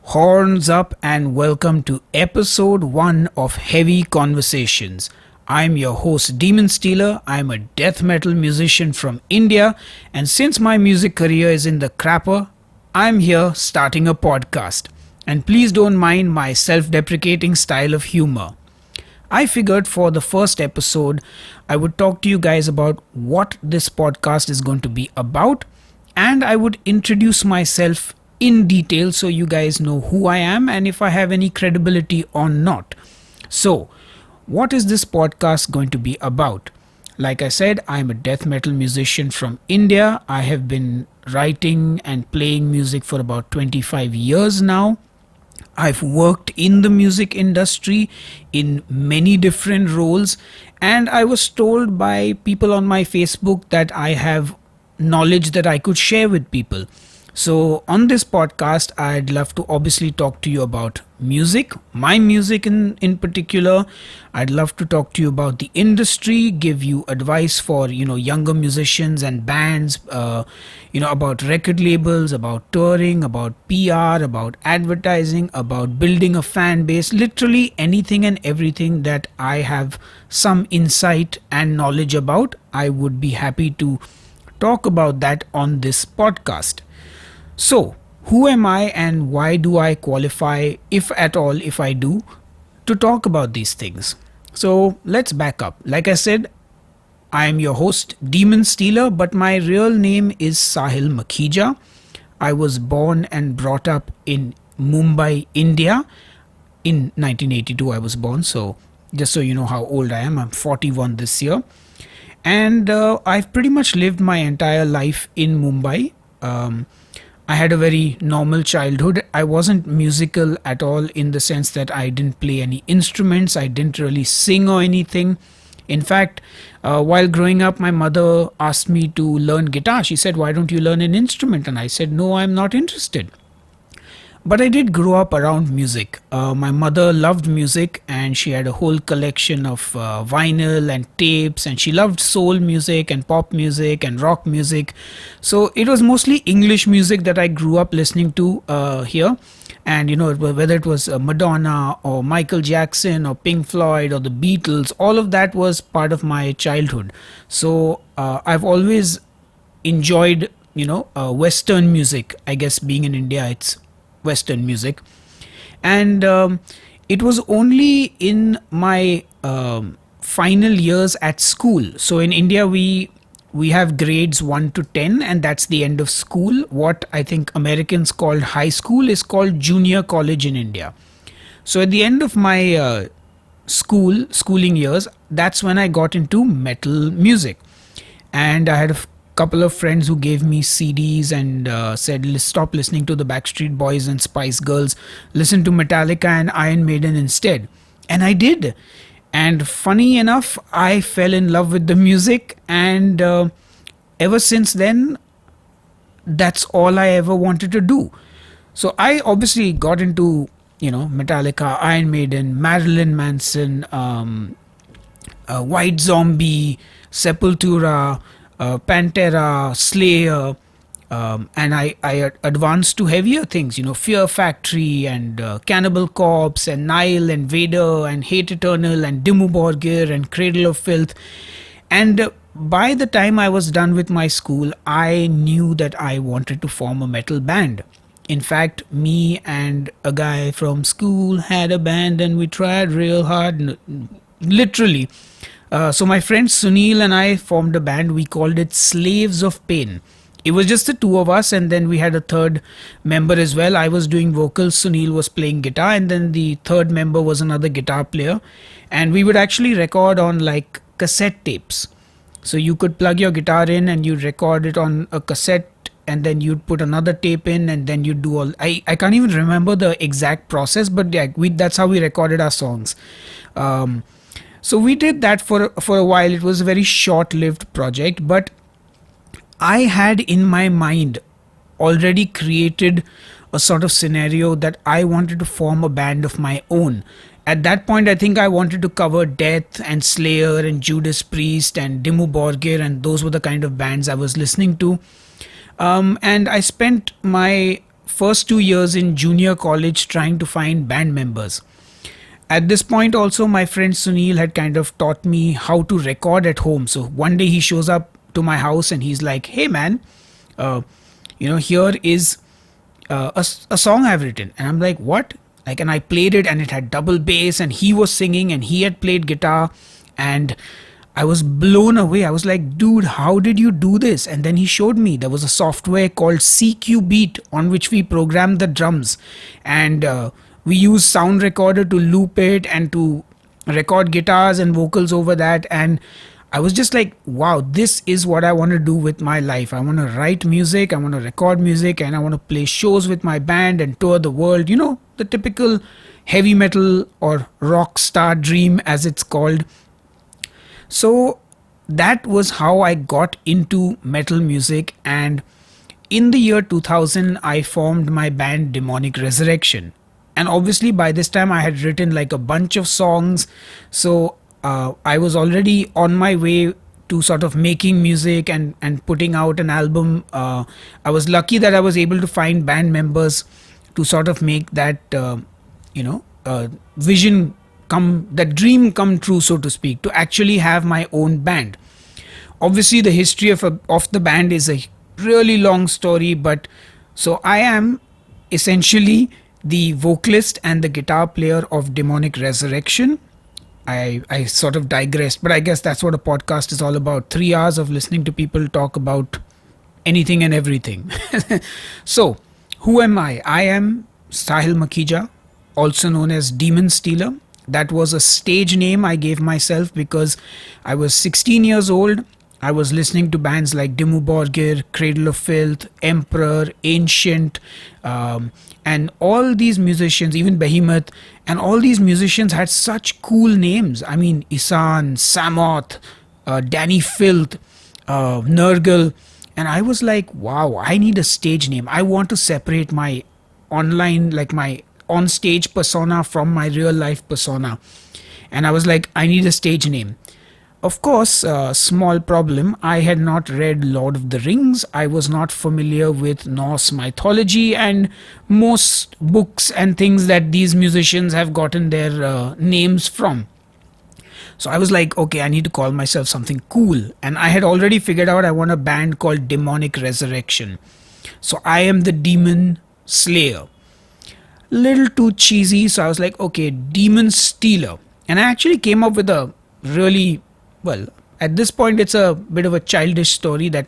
Horns up and welcome to episode 1 of Heavy Conversations. I'm your host Demonstealer. I'm a death metal musician from India, and since my music career is in the crapper, I'm here starting a podcast. And please don't mind my self-deprecating style of humor. I figured for the first episode, I would talk to you guys about what this podcast is going to be about, and I would introduce myself in detail so you guys know who I am and if I have any credibility or not. So, what is this podcast going to be about? Like I said, I'm a death metal musician from India. I have been writing and playing music for about 25 years now. I've worked in the music industry in many different roles, and I was told by people on my Facebook that I have knowledge that I could share with people. So, on this podcast, I'd love to obviously talk to you about music, my music in particular. I'd love to talk to you about the industry, give you advice for, younger musicians and bands, about record labels, about touring, about PR, about advertising, about building a fan base, literally anything and everything that I have some insight and knowledge about. I would be happy to talk about that on this podcast. So, who am I and why do I qualify, if at all, if I do, to talk about these things? So, let's back up. Like I said, I am your host, Demonstealer, but my real name is Sahil Makhija. I was born and brought up in Mumbai, India. In 1982, I was born. So, just so you know how old I am, I'm 41 this year. And I've pretty much lived my entire life in Mumbai. I had a very normal childhood. I wasn't musical at all in the sense that I didn't play any instruments. I didn't really sing or anything. In fact, while growing up, my mother asked me to learn guitar. She said, "Why don't you learn an instrument?" And I said, "No, I'm not interested." But I did grow up around music. My mother loved music and she had a whole collection of vinyl and tapes, and she loved soul music and pop music and rock music. So it was mostly English music that I grew up listening to here. And whether it was Madonna or Michael Jackson or Pink Floyd or the Beatles, all of that was part of my childhood. So I've always enjoyed, Western music. I guess being in India, it's Western music. And it was only in my final years at school. So in India, we have grades 1 to 10, and that's the end of school. What I think Americans called high school is called junior college in India. So at the end of my schooling years, that's when I got into metal music. And I had a couple of friends who gave me CDs and said, "Stop listening to the Backstreet Boys and Spice Girls, listen to Metallica and Iron Maiden instead." And I did. And funny enough, I fell in love with the music, and ever since then, that's all I ever wanted to do. So I obviously got into, Metallica, Iron Maiden, Marilyn Manson, White Zombie, Sepultura, Pantera, Slayer, and I advanced to heavier things, Fear Factory and Cannibal Corpse and Nile and Vader and Hate Eternal and Dimmu Borgir and Cradle of Filth. And by the time I was done with my school, I knew that I wanted to form a metal band. In fact, me and a guy from school had a band and we tried real hard, literally. So my friend Sunil and I formed a band. We called it Slaves of Pain. It was just the two of us, and then we had a third member as well. I was doing vocals, Sunil was playing guitar, and then the third member was another guitar player. And we would actually record on like cassette tapes. So you could plug your guitar in and you'd record it on a cassette, and then you'd put another tape in, and then you'd do all... I can't even remember the exact process, but yeah, that's how we recorded our songs. So we did that for a while. It was a very short-lived project, but I had in my mind already created a sort of scenario that I wanted to form a band of my own. At that point, I think I wanted to cover Death and Slayer and Judas Priest and Dimmu Borgir, and those were the kind of bands I was listening to. And I spent my first 2 years in junior college trying to find band members. At this point, also, my friend Sunil had kind of taught me how to record at home. So one day he shows up to my house and he's like, "Hey, man, uh, here is a song I've written." And I'm like, "What?" Like, and I played it and it had double bass and he was singing and he had played guitar and I was blown away. I was like, "Dude, how did you do this?" And then he showed me there was a software called CQ Beat on which we programmed the drums, and we used sound recorder to loop it and to record guitars and vocals over that. And I was just like, wow, this is what I want to do with my life. I want to write music, I want to record music, and I want to play shows with my band and tour the world. The typical heavy metal or rock star dream, as it's called. So that was how I got into metal music. And in the year 2000, I formed my band Demonic Resurrection. And obviously, by this time, I had written like a bunch of songs. So I was already on my way to sort of making music and putting out an album. I was lucky that I was able to find band members to sort of make that, vision that dream come true, so to speak, to actually have my own band. Obviously, the history of the band is a really long story, but so I am essentially the vocalist and the guitar player of Demonic Resurrection. I sort of digressed, but I guess that's what a podcast is all about. 3 hours of listening to people talk about anything and everything. So, who am I? I am Sahil Makhija, also known as Demonstealer. That was a stage name I gave myself because I was 16 years old. I was listening to bands like Dimmu Borgir, Cradle of Filth, Emperor, Ancient, and all these musicians, even Behemoth, and all these musicians had such cool names. I mean, Isan, Samoth, Danny Filth, Nurgle. And I was like, wow, I need a stage name. I want to separate my online, like my on stage persona from my real life persona. And I was like, I need a stage name. Of course, small problem, I had not read Lord of the Rings. I was not familiar with Norse mythology and most books and things that these musicians have gotten their names from. So I was like, okay, I need to call myself something cool. And I had already figured out I want a band called Demonic Resurrection. So I am the Demon Slayer. Little too cheesy, so I was like, okay, Demonstealer. And I actually came up with a really, well, at this point it's a bit of a childish story that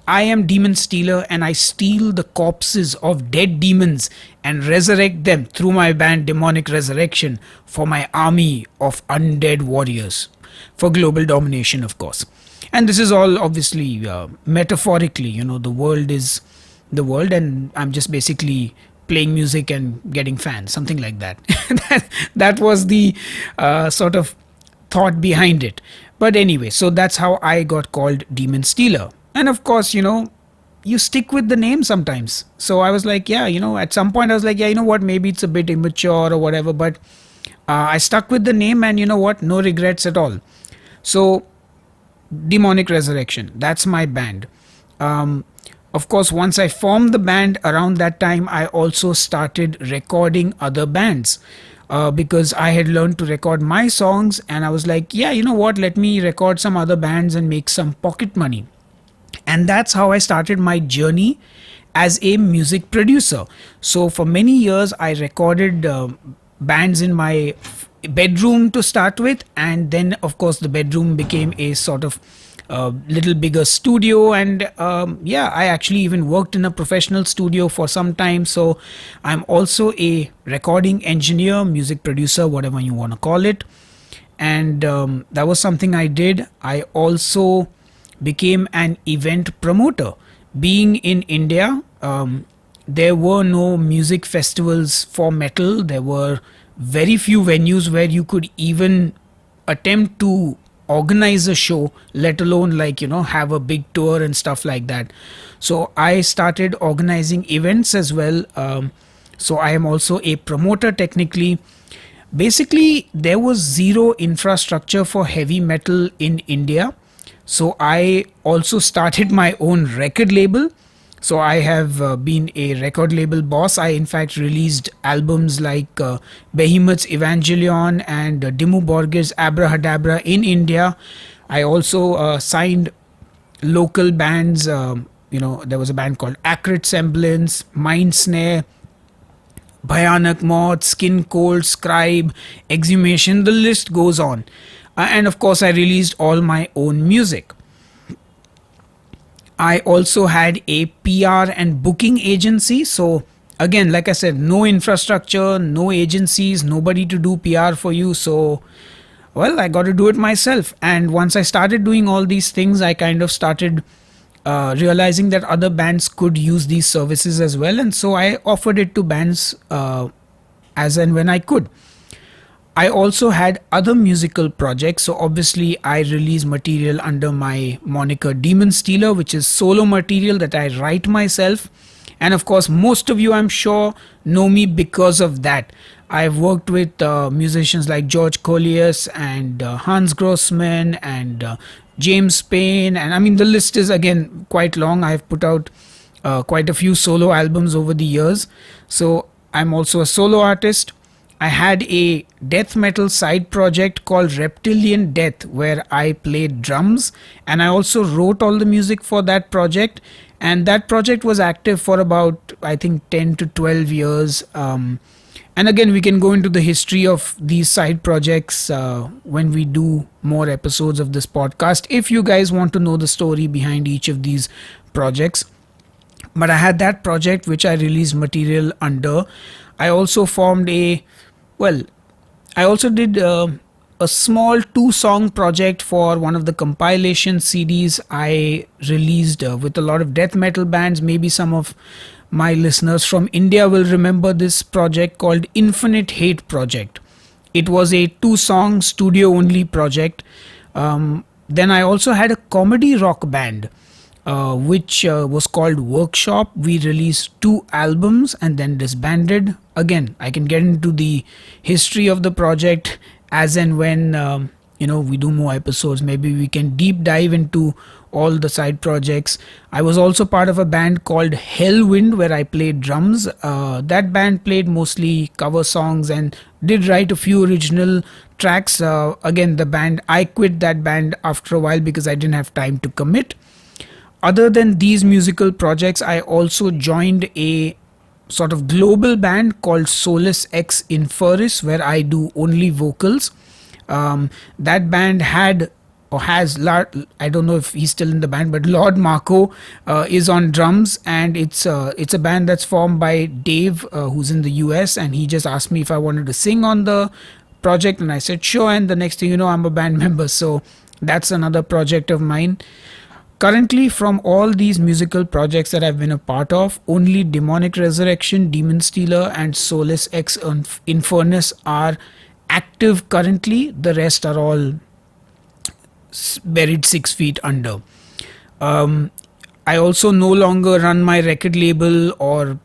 I am Demonstealer and I steal the corpses of dead demons and resurrect them through my band Demonic Resurrection for my army of undead warriors for global domination, of course. And this is all obviously metaphorically, the world is the world and I'm just basically playing music and getting fans, something like that. that was the sort of thought behind it. But anyway, so that's how I got called Demonstealer. And of course, you stick with the name sometimes. So I was like, yeah, at some point I was like, yeah, you know what, maybe it's a bit immature or whatever, but I stuck with the name and you know what, no regrets at all. So Demonic Resurrection, that's my band. Of course, once I formed the band around that time, I also started recording other bands because I had learned to record my songs and I was like, yeah, you know what, let me record some other bands and make some pocket money. And that's how I started my journey as a music producer. So for many years, I recorded bands in my bedroom to start with. And then, of course, the bedroom became a sort of little bigger studio. And I actually even worked in a professional studio for some time. So I'm also a recording engineer, music producer, whatever you want to call it. And that was something I did. I also became an event promoter. Being in India, there were no music festivals for metal. There were very few venues where you could even attempt to organize a show, let alone have a big tour and stuff like that. So I started organizing events as well. So I am also a promoter technically. Basically, there was zero infrastructure for heavy metal in India. So I also started my own record label. So I have been a record label boss. I in fact released albums like Behemoth's Evangelion and Dimmu Borgir's Abrahadabra in India. I also signed local bands. There was a band called Acrid Semblance, Mind Snare, Bhayanak Moth, Skin Cold, Scribe, Exhumation, the list goes on. And of course, I released all my own music. I also had a PR and booking agency. So, again, like I said, no infrastructure, no agencies, nobody to do PR for you. So, well, I got to do it myself. And once I started doing all these things, I kind of started realizing that other bands could use these services as well. And so I offered it to bands as and when I could. I also had other musical projects. So obviously I release material under my moniker Demonstealer, which is solo material that I write myself. And of course, most of you, I'm sure, know me because of that. I've worked with musicians like George Colliers and Hans Grossman and James Payne. And I mean, the list is again quite long. I've put out quite a few solo albums over the years. So I'm also a solo artist. I had a death metal side project called Reptilian Death where I played drums, and I also wrote all the music for that project. And that project was active for about, I think, 10 to 12 years. And again, we can go into the history of these side projects when we do more episodes of this podcast, if you guys want to know the story behind each of these projects. But I had that project which I released material under. I also formed I also did a small 2-song project for one of the compilation CDs I released with a lot of death metal bands. Maybe some of my listeners from India will remember this project called Infinite Hate Project. It was a 2-song studio only project. Then I also had a comedy rock band which was called Workshop. We released 2 albums and then disbanded. Again, I can get into the history of the project as and when we do more episodes. Maybe we can deep dive into all the side projects. I was also part of a band called Hellwind where I played drums. That band played mostly cover songs and did write a few original tracks. Again, I quit that band after a while because I didn't have time to commit. Other than these musical projects, I also joined a sort of global band called Solus Ex Inferis, where I do only vocals. That band had or has, I don't know if he's still in the band, but Lord Marco is on drums, and it's a band that's formed by Dave, who's in the US, and he just asked me if I wanted to sing on the project, and I said sure, and the next thing you know, I'm a band member. So that's another project of mine. Currently, from all these musical projects that I've been a part of, only Demonic Resurrection, Demonstealer, and Solus Ex Infernis are active currently. The rest are all buried 6 feet under. I also no longer run my record label or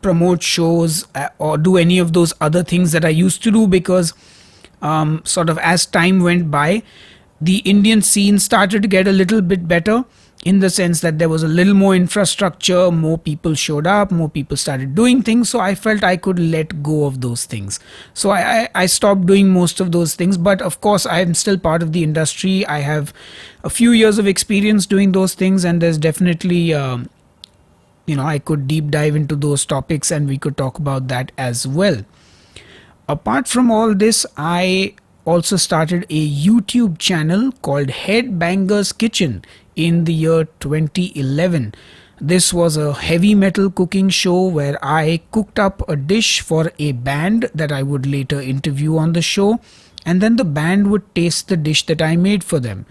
promote shows or do any of those other things that I used to do, because sort of as time went by, the Indian scene started to get a little bit better, in the sense that there was a little more infrastructure, more people showed up, more people started doing things. So I felt I could let go of those things. So I stopped doing most of those things. But of course, I'm still part of the industry. I have a few years of experience doing those things, and there's definitely, I could deep dive into those topics and we could talk about that as well. Apart from all this, I also started a YouTube channel called Headbangers Kitchen in the year 2011. This was a heavy metal cooking show where I cooked up a dish for a band that I would later interview on the show, and then the band would taste the dish that I made for them.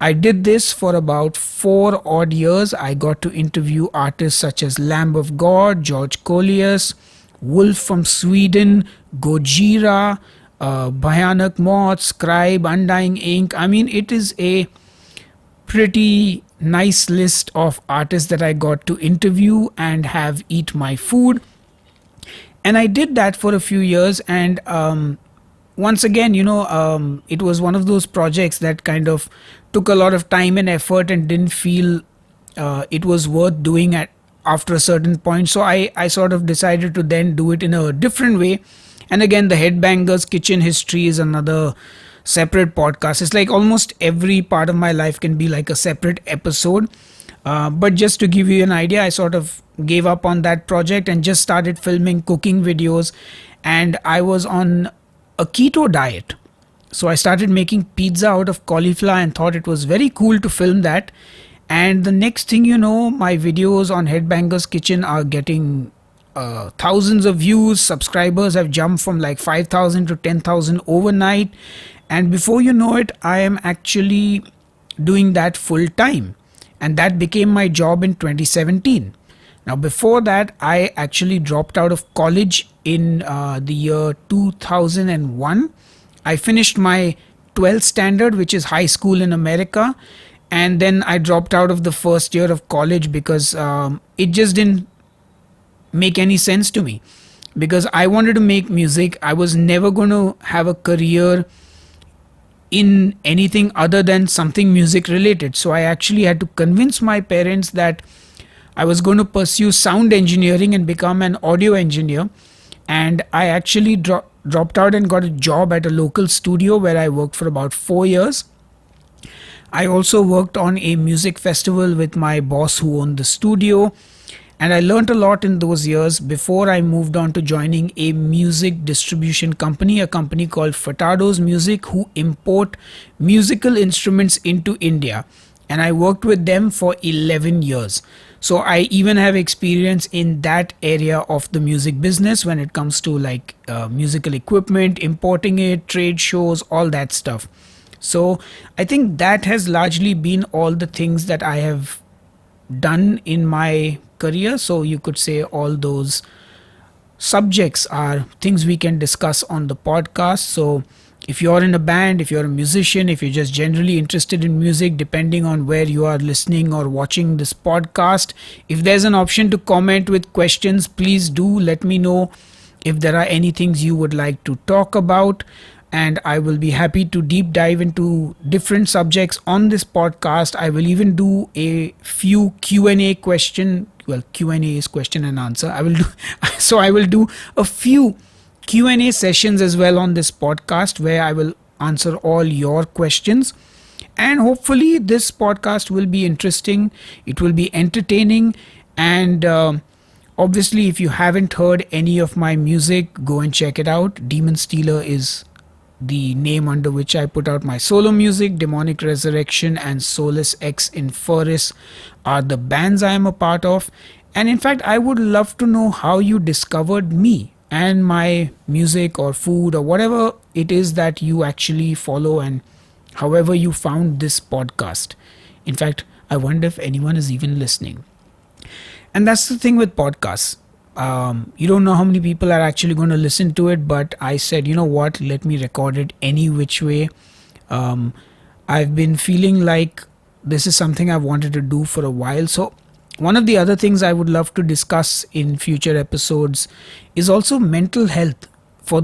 I did this for about 4 odd years. I got to interview artists such as Lamb of God, George Colliers, Wolf from Sweden, Gojira, Bhayanak Moth, Scribe, Undying Ink. I mean, it is a pretty nice list of artists that I got to interview and have eat my food. And I did that for a few years, and once again, it was one of those projects that kind of took a lot of time and effort and didn't feel it was worth doing after a certain point. So I sort of decided to then do it in a different way. And again, the Headbangers Kitchen History is another separate podcast. It's like almost every part of my life can be like a separate episode. But just to give you an idea, I sort of gave up on that project and just started filming cooking videos. And I was on a keto diet. So I started making pizza out of cauliflower and thought it was very cool to film that. And the next thing you know, my videos on Headbangers Kitchen are getting thousands of views. Subscribers have jumped from like 5,000 to 10,000 overnight. And before you know it, I am actually doing that full time. And that became my job in 2017. Now, before that, I actually dropped out of college in the year 2001. I finished my 12th standard, which is high school in America. And then I dropped out of the first year of college because it just didn't make any sense to me. Because I wanted to make music. I was never going to have a career in anything other than something music related. So I actually had to convince my parents that I was going to pursue sound engineering and become an audio engineer. And I actually dropped out and got a job at a local studio where I worked for about 4 years. I also worked on a music festival with my boss who owned the studio. And I learned a lot in those years before I moved on to joining a music distribution company, a company called Fatado's Music, who import musical instruments into India. And I worked with them for 11 years. So I even have experience in that area of the music business when it comes to like musical equipment, importing it, trade shows, all that stuff. So I think that has largely been all the things that I have done in my career. So you could say all those subjects are things we can discuss on the podcast. So if you're in a band, if you're a musician, if you're just generally interested in music, depending on where you are listening or watching this podcast, if there's an option to comment with questions, please do let me know if there are any things you would like to talk about. And I will be happy to deep dive into different subjects on this podcast. I will even do a few Q&A Q&A is question and answer. I will do a few Q&A sessions as well on this podcast where I will answer all your questions. And hopefully this podcast will be interesting. It will be entertaining. And obviously, if you haven't heard any of my music, go and check it out. Demonstealer is the name under which I put out my solo music. Demonic Resurrection and Solus Ex Inferis are the bands I am a part of. And in fact, I would love to know how you discovered me and my music or food or whatever it is that you actually follow, and however you found this podcast. In fact, I wonder if anyone is even listening. And that's the thing with podcasts. You don't know how many people are actually going to listen to it, but I said, you know what, let me record it any which way. I've been feeling like this is something I've wanted to do for a while. So one of the other things I would love to discuss in future episodes is also mental health for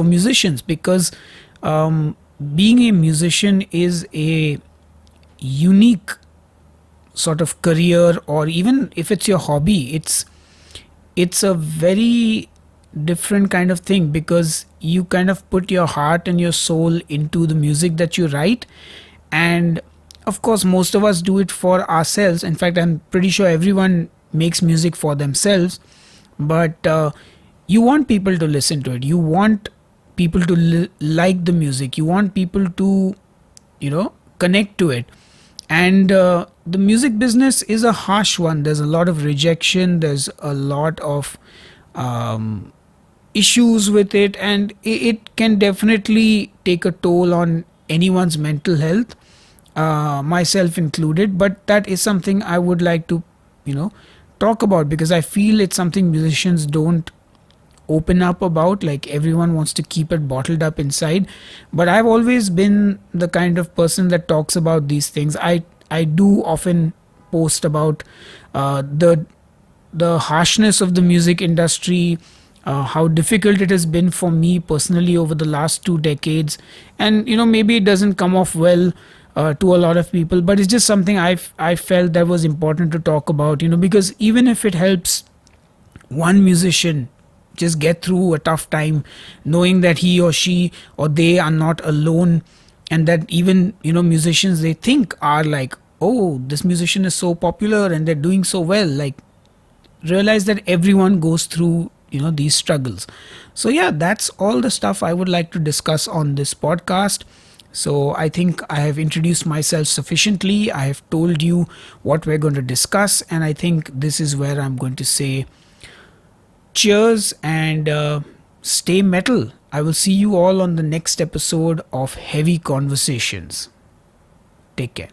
musicians, because being a musician is a unique sort of career, or even if it's your hobby, it's a very different kind of thing, because you kind of put your heart and your soul into the music that you write. And of course, most of us do it for ourselves. In fact, I'm pretty sure everyone makes music for themselves, but you want people to listen to it. You want people to like the music. You want people to, connect to it. And the music business is a harsh one. There's a lot of rejection. There's a lot of issues with it, and it can definitely take a toll on anyone's mental health, myself included. But that is something I would like to, talk about, because I feel it's something musicians don't open up about. Like, everyone wants to keep it bottled up inside, but I've always been the kind of person that talks about these things. I do often post about the harshness of the music industry, how difficult it has been for me personally over the last 2 decades. And maybe it doesn't come off well to a lot of people, but it's just something I felt that was important to talk about, because even if it helps one musician just get through a tough time, knowing that he or she or they are not alone, and that even musicians they think are like, oh, this musician is so popular and they're doing so well, like realize that everyone goes through these struggles. So yeah, that's all the stuff I would like to discuss on this podcast. So I think I have introduced myself sufficiently. I have told you what we're going to discuss, and I think this is where I'm going to say cheers and stay metal. I will see you all on the next episode of Heavy Conversations. Take care.